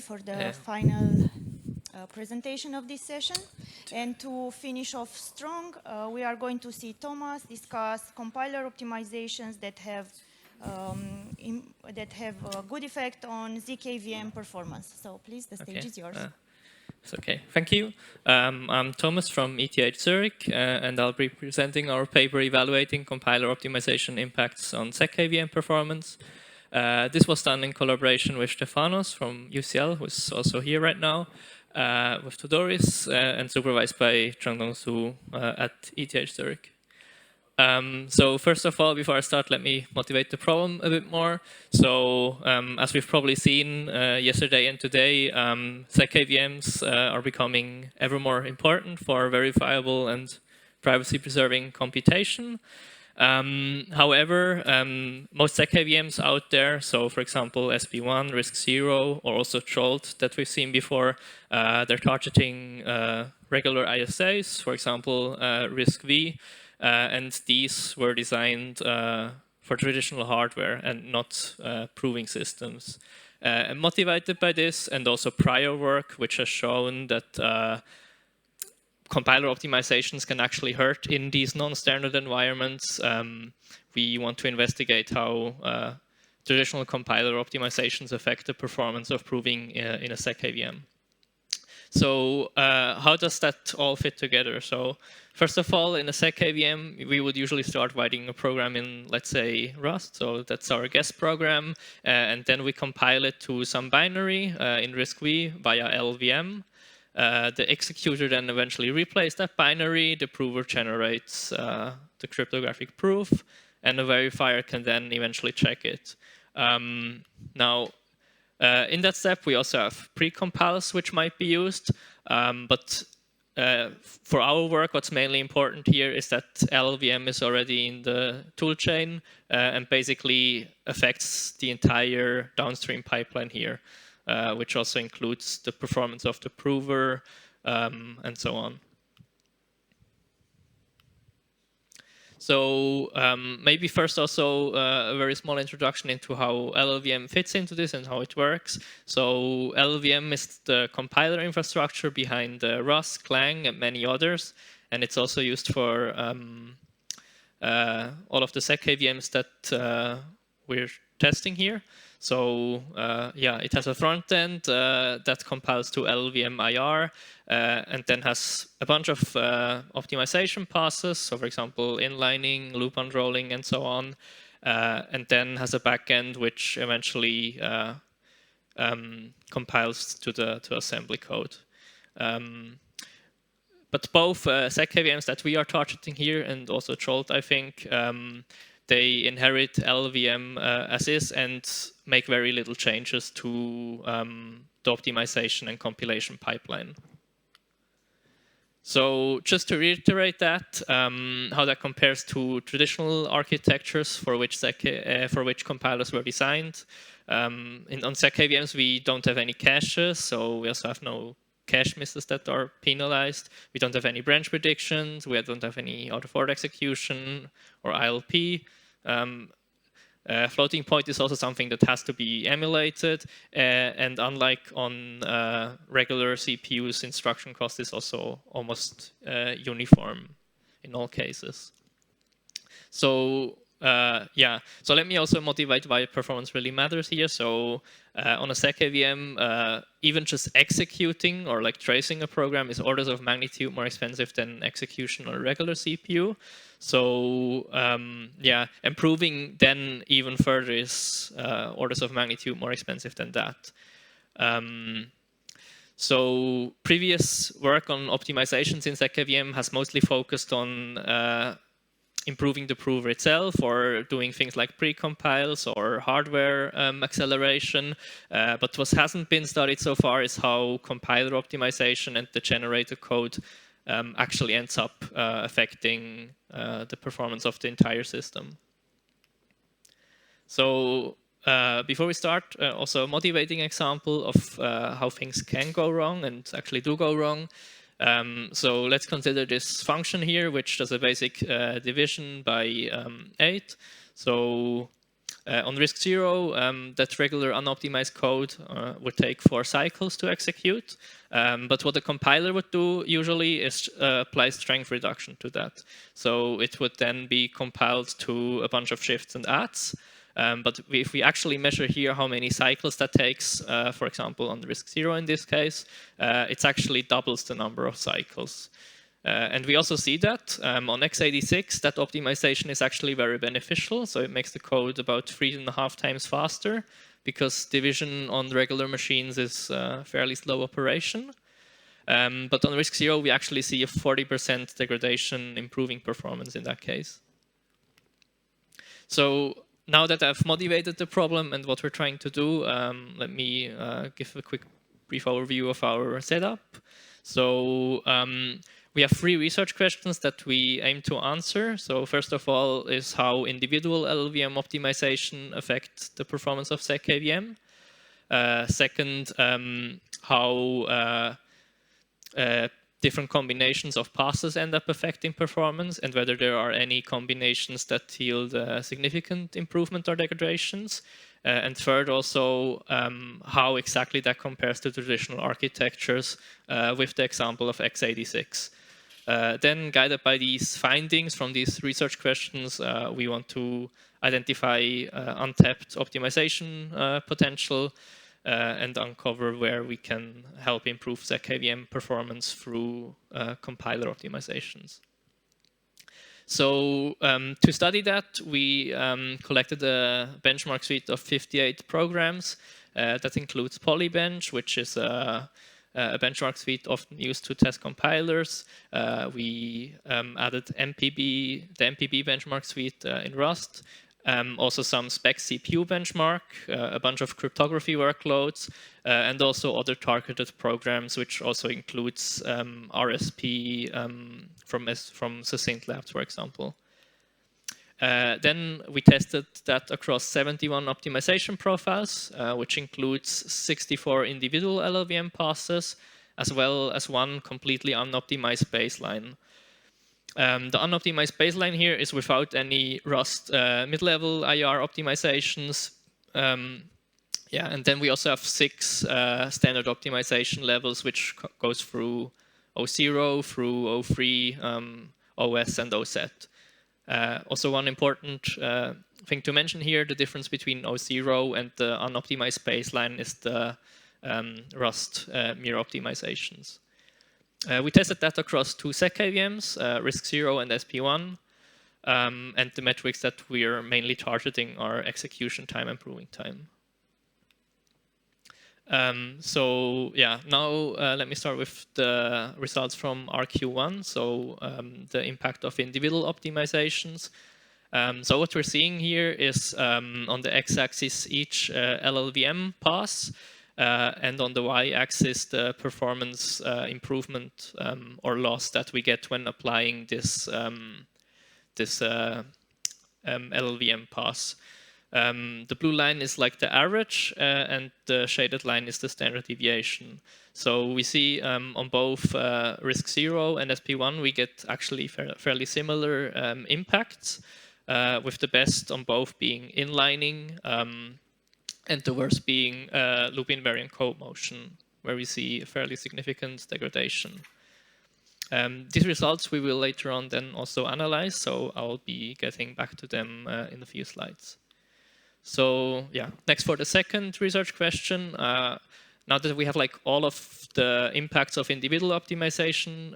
for the final presentation of this session. And to finish off strong, we are going to see Thomas discuss compiler optimizations that have a good effect on zkVM performance. So please, the stage is yours. It's okay, thank you. I'm Thomas from ETH Zurich, and I'll be presenting our paper evaluating compiler optimization impacts on zkVM performance. This was done in collaboration with Stefanos from UCL, who's also here right now, with Tudoris, and supervised by Changdong Su at ETH Zurich. So first of all, before I start, let me motivate the problem a bit more. So as we've probably seen yesterday and today, zkVMs are becoming ever more important for verifiable and privacy-preserving computation. However, most zkVMs out there, so for example SB1, RISC-0, or also Jolt that we've seen before, they're targeting regular ISAs, for example RISC-V, and these were designed for traditional hardware and not proving systems. And motivated by this and also prior work which has shown that compiler optimizations can actually hurt in these non-standard environments, we want to investigate how traditional compiler optimizations affect the performance of proving in a zkVM. So how does that all fit together? So first of all, in a zkVM, we would usually start writing a program in, let's say, Rust. So that's our guest program. And then we compile it to some binary in RISC-V via LVM. The executor then eventually replays that binary. The prover generates the cryptographic proof. And the verifier can then eventually check it. Now, in that step, we also have precompiles which might be used, but for our work, what's mainly important here is that LLVM is already in the toolchain and basically affects the entire downstream pipeline here, which also includes the performance of the prover and so on. So maybe first also a very small introduction into how LLVM fits into this and how it works. So LLVM is the compiler infrastructure behind Rust, Clang, and many others. And it's also used for all of the zkVMs that we're testing here. So yeah, it has a front end that compiles to LLVM IR and then has a bunch of optimization passes. So for example, inlining, loop unrolling, and so on. And then has a backend which eventually compiles to assembly code. But both zkVMs that we are targeting here and also Jolt, I think, they inherit LLVM as is and make very little changes to the optimization and compilation pipeline. So just to reiterate that, how that compares to traditional architectures for which compilers were designed. On zkVMs, we don't have any caches, so we also have no cache misses that are penalized. We don't have any branch predictions. We don't have any out-of-order execution or ILP. Floating point is also something that has to be emulated, and unlike on regular CPUs, instruction cost is also almost uniform in all cases. So yeah, so let me also motivate why performance really matters here. So on a zkVM, even just executing or like tracing a program is orders of magnitude more expensive than execution on a regular CPU. So yeah, improving then even further is orders of magnitude more expensive than that. So previous work on optimizations in zkVM has mostly focused on improving the prover itself or doing things like precompiles or hardware acceleration. But what hasn't been studied so far is how compiler optimization and the generator code actually ends up affecting the performance of the entire system. So before we start, also a motivating example of how things can go wrong and actually do go wrong. So let's consider this function here, which does a basic division by 8. So On risk 0, that regular unoptimized code would take 4 cycles to execute. But what the compiler would do usually is apply strength reduction to that. So it would then be compiled to a bunch of shifts and adds. But if we actually measure here how many cycles that takes, for example, on risk 0 in this case, it actually doubles the number of cycles. And we also see that on x86, that optimization is actually very beneficial. So it makes the code about 3.5 times faster, because division on regular machines is a fairly slow operation. But on risk 0, we actually see a 40% degradation, improving performance in that case. So now that I've motivated the problem and what we're trying to do, let me give a quick brief overview of our setup. So we have 3 research questions that we aim to answer. So first of all is how individual LLVM optimization affects the performance of zkVM. Second, how different combinations of passes end up affecting performance, and whether there are any combinations that yield significant improvement or degradations. And third, also how exactly that compares to traditional architectures with the example of x86. Then, guided by these findings from these research questions, we want to identify untapped optimization potential and uncover where we can help improve zkVM performance through compiler optimizations. So to study that, we collected a benchmark suite of 58 programs. That includes Polybench, which is a benchmark suite often used to test compilers. We added the MPB benchmark suite in Rust. Also some spec CPU benchmark, a bunch of cryptography workloads, and also other targeted programs, which also includes RSP from Succinct Labs, for example. Then we tested that across 71 optimization profiles, which includes 64 individual LLVM passes, as well as 1 completely unoptimized baseline. The unoptimized baseline here is without any Rust mid-level IR optimizations. And then we also have 6 standard optimization levels, which goes through O0, through O3, OS, and OZ. Also, one important thing to mention here, the difference between O0 and the unoptimized baseline is the Rust mirror optimizations. We tested that across 2 zkVMs, RISC-0 and SP1, and the metrics that we are mainly targeting are execution time and proving time. Now let me start with the results from RQ1, so the impact of individual optimizations. So what we're seeing here is on the x-axis each LLVM pass, and on the y-axis the performance improvement or loss that we get when applying this LLVM pass. The blue line is like the average, and the shaded line is the standard deviation. So we see on both RISC-0 and SP1 we get actually fairly similar impacts, with the best on both being inlining, and the worst being loop invariant code motion, where we see a fairly significant degradation. These results we will later on then also analyze, so I'll be getting back to them in a few slides. So yeah, next for the second research question. Now that we have like all of the impacts of individual optimization,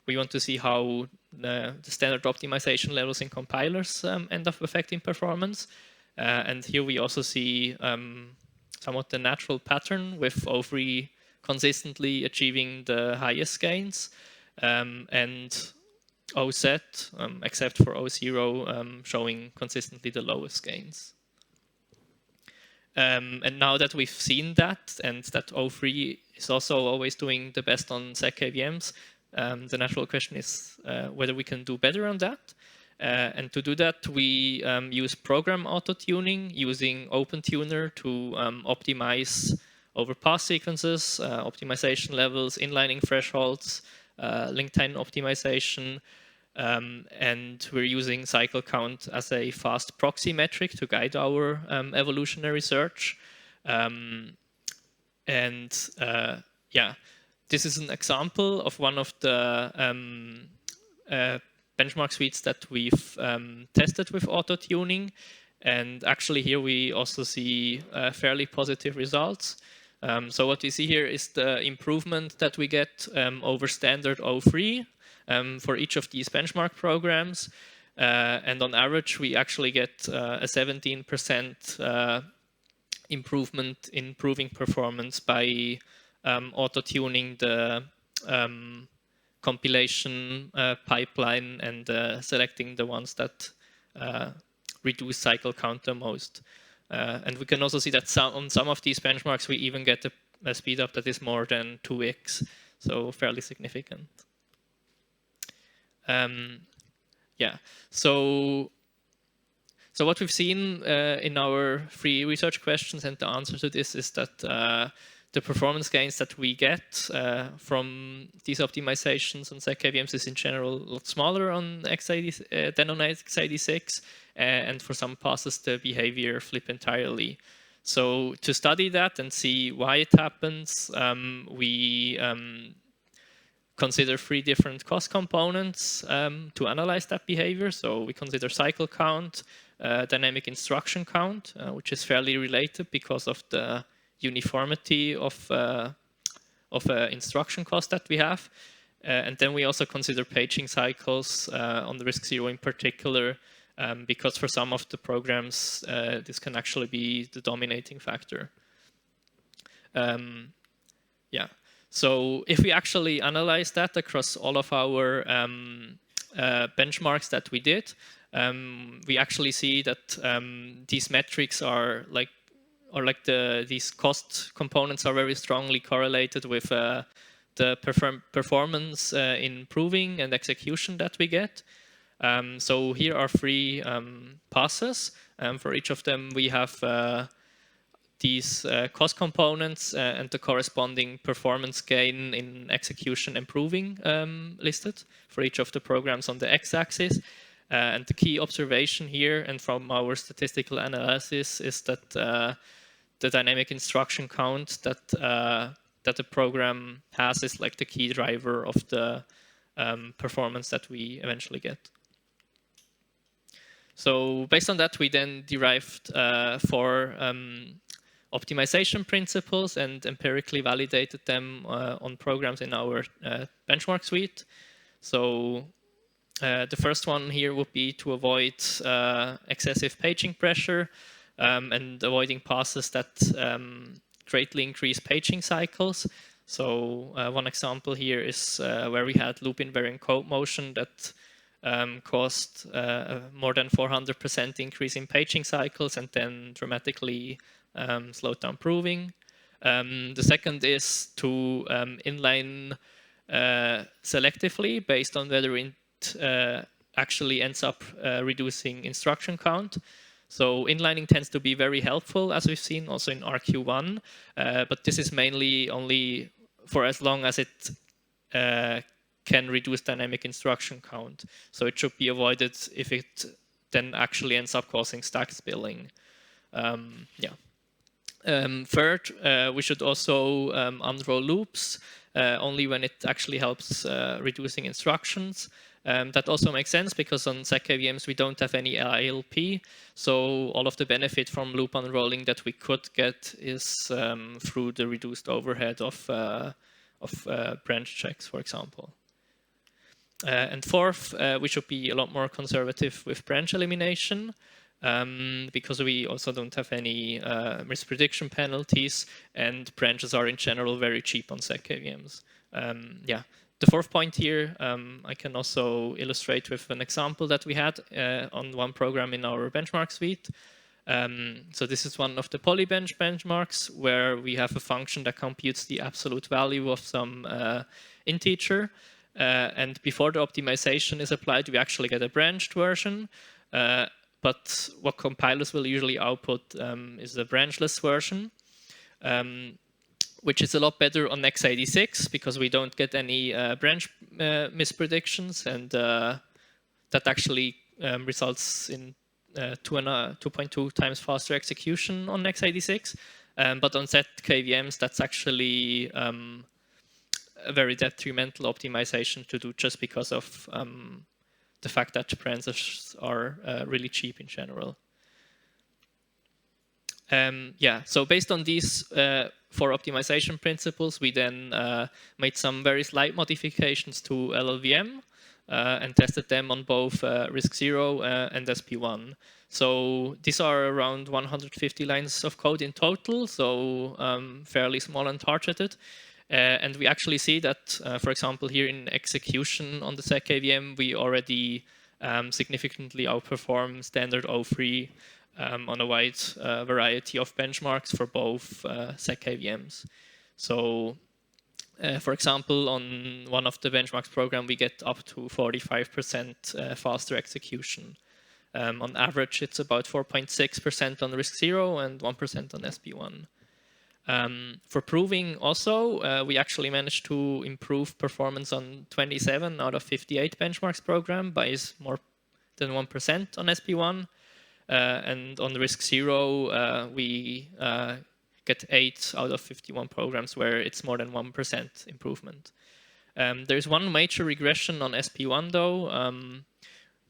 we want to see how the standard optimization levels in compilers end up affecting performance. And here we also see somewhat the natural pattern with O3 consistently achieving the highest gains, and OZ, except for O0, showing consistently the lowest gains. And now that we've seen that, and that O3 is also always doing the best on zkVMs, the natural question is whether we can do better on that. And to do that, we use program auto-tuning using OpenTuner to optimize over pass sequences, optimization levels, inlining thresholds, link time optimization. And we're using cycle count as a fast proxy metric to guide our evolutionary search. Yeah, this is an example of one of the benchmark suites that we've tested with auto-tuning. And actually here we also see fairly positive results. So what we see here is the improvement that we get over standard O3 for each of these benchmark programs. And on average, we actually get a 17% improvement in improving performance by auto-tuning the compilation pipeline and selecting the ones that reduce cycle count the most. And we can also see that on some of these benchmarks, we even get a speed up that is more than 2x, so fairly significant. Yeah, so what we've seen in our free research questions, and the answer to this is that the performance gains that we get from these optimizations on zkVMs is in general a lot smaller on than on x86, and for some passes the behavior flip entirely. So to study that and see why it happens, we consider 3 different cost components to analyze that behavior. So we consider cycle count, dynamic instruction count, which is fairly related because of the uniformity of instruction cost that we have. And then we also consider paging cycles on the RISC-0 in particular, because for some of the programs, this can actually be the dominating factor. Yeah. So if we actually analyze that across all of our benchmarks that we did, we actually see that these metrics are these cost components are very strongly correlated with the performance in improving and execution that we get. So here are 3 passes. For each of them, we have these cost components and the corresponding performance gain in execution improving listed for each of the programs on the x-axis. And the key observation here, and from our statistical analysis, is that the dynamic instruction count that the program has is like the key driver of the performance that we eventually get. So based on that, we then derived 4 optimization principles and empirically validated them on programs in our benchmark suite. So the first one here would be to avoid excessive paging pressure and avoiding passes that greatly increase paging cycles. So one example here is where we had loop invariant code motion that caused more than 400% increase in paging cycles and then dramatically slowed down proving. The second is to inline selectively based on whether it actually ends up reducing instruction count. So inlining tends to be very helpful, as we've seen also in RQ1, but this is mainly only for as long as it can reduce dynamic instruction count. So it should be avoided if it then actually ends up causing stack spilling. Third, we should also unroll loops only when it actually helps reducing instructions. That also makes sense because on zkVMs we don't have any ILP, so all of the benefit from loop unrolling that we could get is through the reduced overhead of branch checks, for example. And fourth, we should be a lot more conservative with branch elimination because we also don't have any misprediction penalties, and branches are in general very cheap on zkVMs. The fourth point here, I can also illustrate with an example that we had on one program in our benchmark suite. So this is one of the polybench benchmarks where we have a function that computes the absolute value of some integer. And before the optimization is applied, we actually get a branched version. But what compilers will usually output is the branchless version, which is a lot better on x86 because we don't get any branch mispredictions, and that actually results in 2.2 times faster execution on x86. But on ZKVMs, that's actually a very detrimental optimization to do just because of the fact that parameters are really cheap in general. Yeah, so based on these 4 optimization principles, we then made some very slight modifications to LLVM and tested them on both RISC-0 and SP1. So these are around 150 lines of code in total, so fairly small and targeted. And we actually see that, for example, here in execution on the ZKVM, we already significantly outperform standard O3 on a wide variety of benchmarks for both ZKVMs. So, for example, on one of the benchmarks program, we get up to 45% faster execution. On average, it's about 4.6% on RISC-0 and 1% on SP1. For proving also, we actually managed to improve performance on 27 out of 58 benchmarks program by more than 1% on SP1. And on RISC-0, we get 8 out of 51 programs where it's more than 1% improvement. There's one major regression on SP1 though,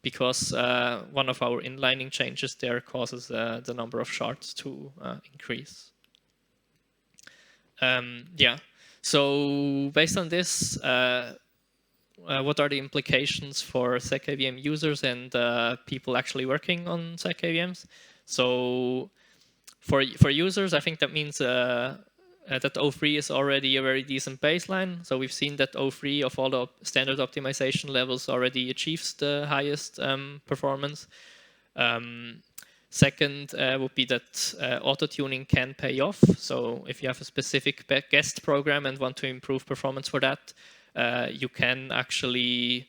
because one of our inlining changes there causes the number of shards to increase. Yeah, so based on this, what are the implications for ZKVM users and people actually working on ZKVMs? So for users, I think that means that O3 is already a very decent baseline. So we've seen that O3 of all the standard optimization levels already achieves the highest performance. Second would be that auto-tuning can pay off. So if you have a specific guest program and want to improve performance for that, you can actually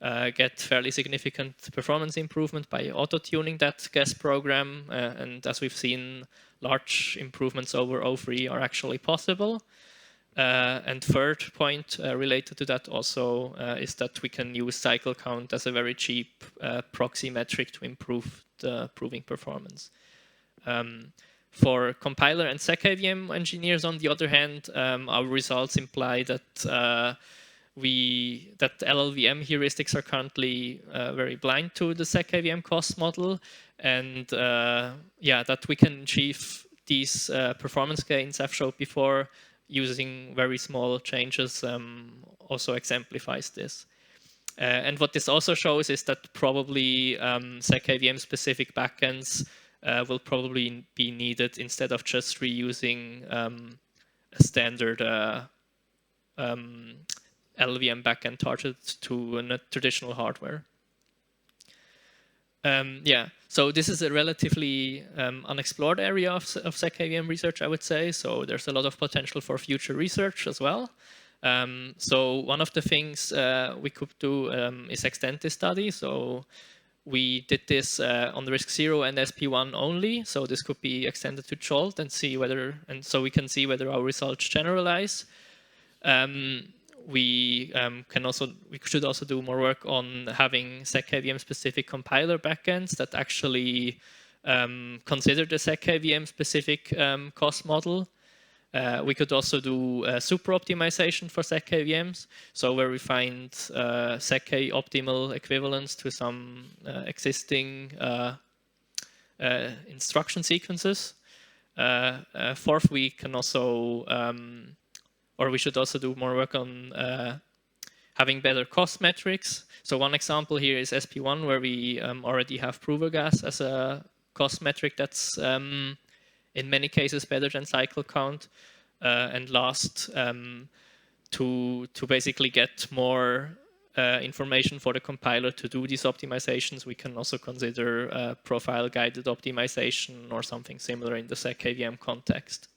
get fairly significant performance improvement by auto-tuning that guest program. And as we've seen, large improvements over O3 are actually possible. And third point related to that also is that we can use cycle count as a very cheap proxy metric to improve the proving performance. For compiler and ZKVM engineers, on the other hand, our results imply that that LLVM heuristics are currently very blind to the ZKVM cost model, and yeah, that we can achieve these performance gains I've showed before using very small changes also exemplifies this. And what this also shows is that probably ZKVM specific backends will probably be needed instead of just reusing a standard LLVM backend targeted to a traditional hardware. Yeah, so this is a relatively unexplored area of ZKVM research, I would say. So there's a lot of potential for future research as well. So one of the things we could do is extend this study. So we did this on the RISC-0 and SP1 only. So this could be extended to Jolt and see whether, and so we can see whether our results generalize. We should also do more work on having ZKVM specific compiler backends that actually consider the ZKVM specific cost model. We could also do super optimization for ZKVMs, so where we find ZK optimal equivalents to some existing instruction sequences. Fourth, we can also or we should also do more work on having better cost metrics. So one example here is SP1, where we already have ProverGas as a cost metric that's in many cases better than cycle count. And last, to basically get more information for the compiler to do these optimizations, we can also consider profile-guided optimization or something similar in the ZKVM context.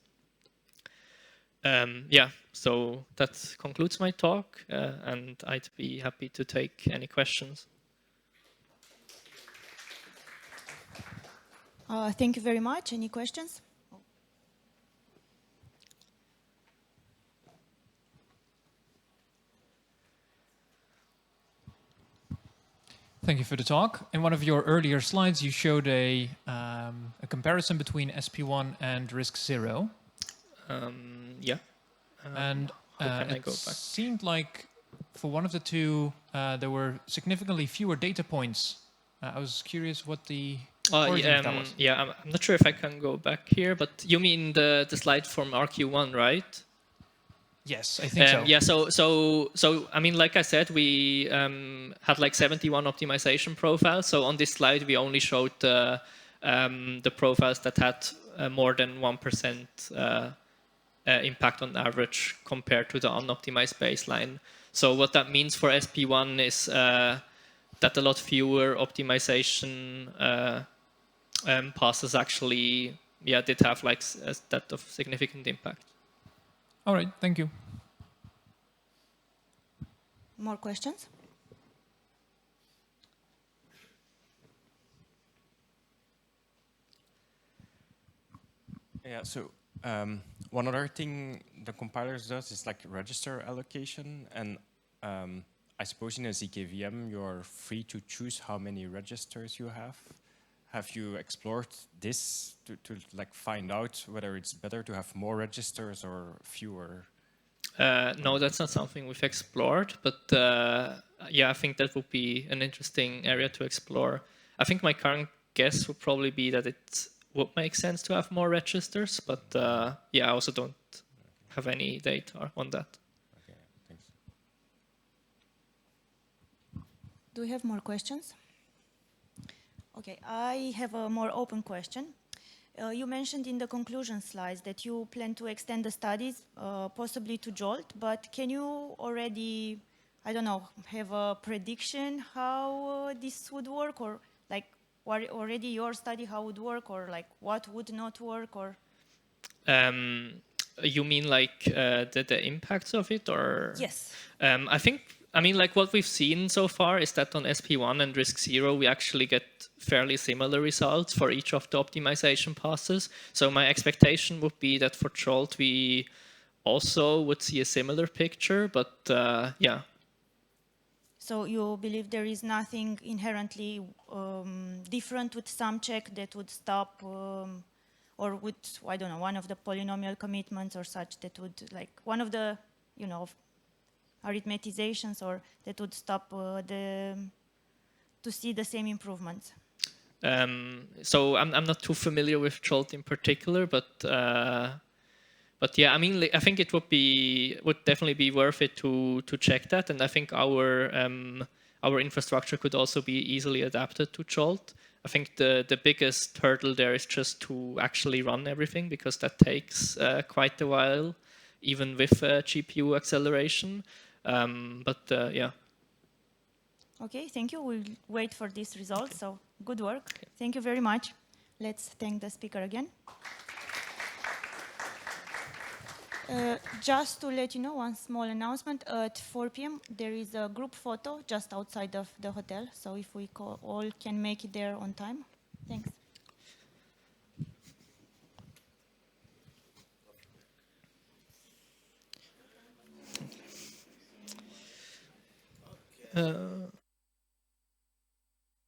Yeah, so that concludes my talk, and I'd be happy to take any questions. Thank you very much. Any questions? Thank you for the talk. In one of your earlier slides, you showed a comparison between SP1 and risk zero. Yeah. And how can I it go back? seemed like for one of the two, there were significantly fewer data points. I was curious what the origin of that was. Yeah, I'm not sure if I can go back here, but you mean the slide from RQ1, right? Yes, I think so. Yeah, so I mean, like I said, we had like 71 optimization profiles. So on this slide, we only showed the profiles that had more than 1% impact on average compared to the unoptimized baseline. So what that means for SP1 is that a lot fewer optimization passes actually, did have like that of significant impact. All right, thank you. More questions? Yeah, so one other thing the compilers does is like register allocation. And I suppose in a ZKVM, you're free to choose how many registers you have. Have you explored this to like find out whether it's better to have more registers or fewer? No, that's not something we've explored, but yeah, I think that would be an interesting area to explore. I think my current guess would probably be that it would make sense to have more registers, but yeah, I also don't have any data on that. Okay, thanks. Do we have more questions? Okay, I have a more open question. You mentioned in the conclusion slides that you plan to extend the studies possibly to Jolt, but can you already, I don't know, have a prediction how this would work, or like already your study how it would work, or like what would not work, or? You mean like the impacts of it, or? Yes. I mean, like what we've seen so far is that on SP1 and risk zero, we actually get fairly similar results for each of the optimization passes. So my expectation would be that for Jolt, we also would see a similar picture, but yeah. So you believe there is nothing inherently different with sum check that would stop, or with, I don't know, one of the polynomial commitments or such that would, like, one of the, you know, arithmetizations, or that would stop to see the same improvements? So I'm not too familiar with Jolt in particular, but yeah, I mean, I think it would definitely be worth it to check that, and I think our infrastructure could also be easily adapted to Jolt. I think the biggest hurdle there is just to actually run everything, because that takes quite a while, even with GPU acceleration. But yeah. Okay, thank you. We'll wait for these results. So good work. Okay. Thank you very much. Let's thank the speaker again. Just to let you know, one small announcement. At 4 p.m. there is a group photo just outside of the hotel. So if we all can make it there on time. Thanks.